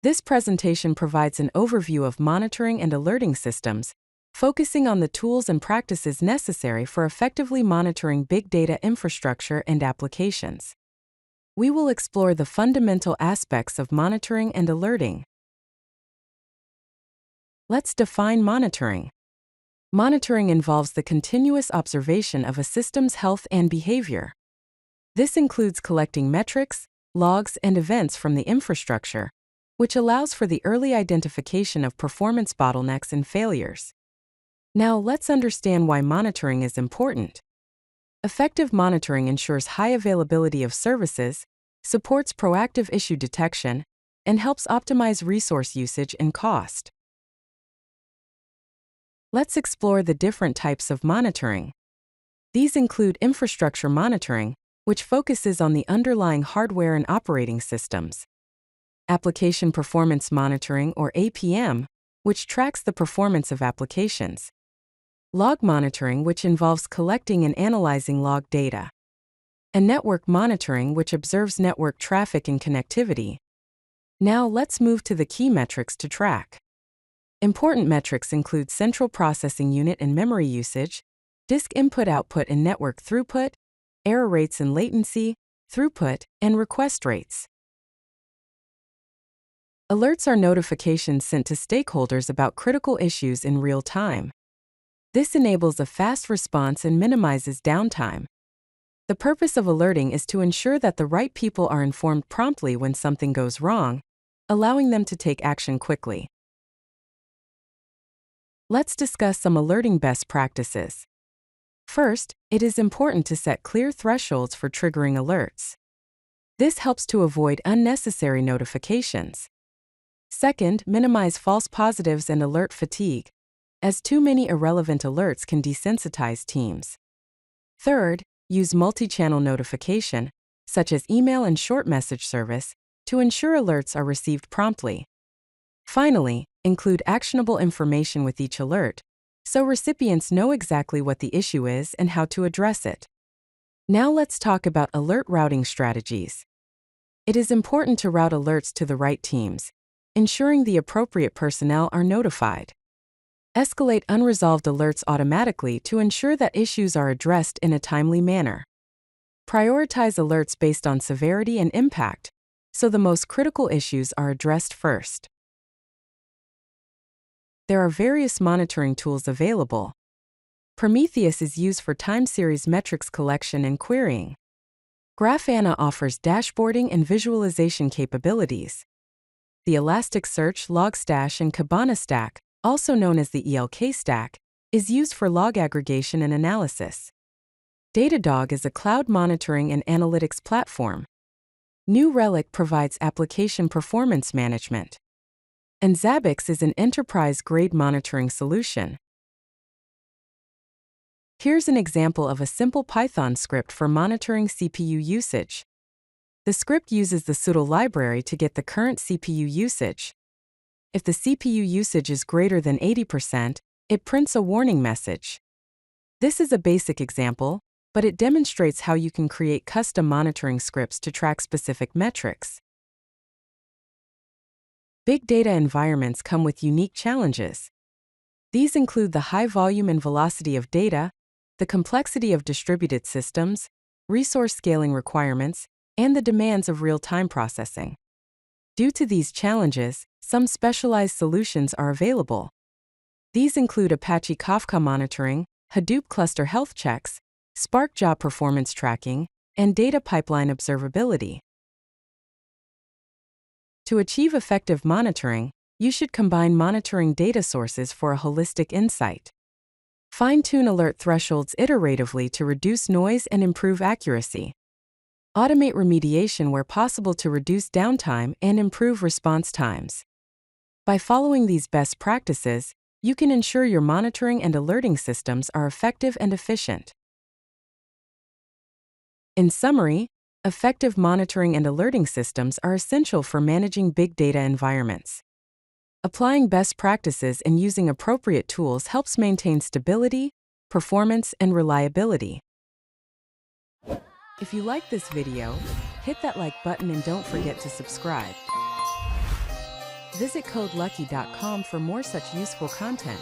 This presentation provides an overview of monitoring and alerting systems, focusing on the tools and practices necessary for effectively monitoring big data infrastructure and applications. We will explore the fundamental aspects of monitoring and alerting. Let's define monitoring. Monitoring involves the continuous observation of a system's health and behavior. This includes collecting metrics, logs, and events from the infrastructure, which allows for the early identification of performance bottlenecks and failures. Now let's understand why monitoring is important. Effective monitoring ensures high availability of services, supports proactive issue detection, and helps optimize resource usage and cost. Let's explore the different types of monitoring. These include infrastructure monitoring, which focuses on the underlying hardware and operating systems. Application performance monitoring, or APM, which tracks the performance of applications. Log monitoring, which involves collecting and analyzing log data. And network monitoring, which observes network traffic and connectivity. Now let's move to the key metrics to track. Important metrics include central processing unit and memory usage, disk input-output and network throughput, error rates and latency, throughput, and request rates. Alerts are notifications sent to stakeholders about critical issues in real time. This enables a fast response and minimizes downtime. The purpose of alerting is to ensure that the right people are informed promptly when something goes wrong, allowing them to take action quickly. Let's discuss some alerting best practices. First, it is important to set clear thresholds for triggering alerts. This helps to avoid unnecessary notifications. Second, minimize false positives and alert fatigue, as too many irrelevant alerts can desensitize teams. Third, use multi-channel notification, such as email and short message service, to ensure alerts are received promptly. Finally, include actionable information with each alert, so recipients know exactly what the issue is and how to address it. Now let's talk about alert routing strategies. It is important to route alerts to the right teams, ensuring the appropriate personnel are notified. Escalate unresolved alerts automatically to ensure that issues are addressed in a timely manner. Prioritize alerts based on severity and impact, so the most critical issues are addressed first. There are various monitoring tools available. Prometheus is used for time series metrics collection and querying. Grafana offers dashboarding and visualization capabilities. The Elasticsearch Logstash and Grafana Stack, also known as the ELK Stack, is used for log aggregation and analysis. Datadog is a cloud monitoring and analytics platform. New Relic provides application performance management. And Zabbix is an enterprise-grade monitoring solution. Here's an example of a simple Python script for monitoring CPU usage. The script uses the sudo library to get the current CPU usage. If the CPU usage is greater than 80%, it prints a warning message. This is a basic example, but it demonstrates how you can create custom monitoring scripts to track specific metrics. Big data environments come with unique challenges. These include the high volume and velocity of data, the complexity of distributed systems, resource scaling requirements, and the demands of real-time processing. Due to these challenges, some specialized solutions are available. These include Apache Kafka monitoring, Hadoop cluster health checks, Spark job performance tracking, and data pipeline observability. To achieve effective monitoring, you should combine monitoring data sources for a holistic insight. Fine-tune alert thresholds iteratively to reduce noise and improve accuracy. Automate remediation where possible to reduce downtime and improve response times. By following these best practices, you can ensure your monitoring and alerting systems are effective and efficient. In summary, effective monitoring and alerting systems are essential for managing big data environments. Applying best practices and using appropriate tools helps maintain stability, performance, and reliability. If you like this video, hit that like button and don't forget to subscribe. Visit CodeLucky.com for more such useful content.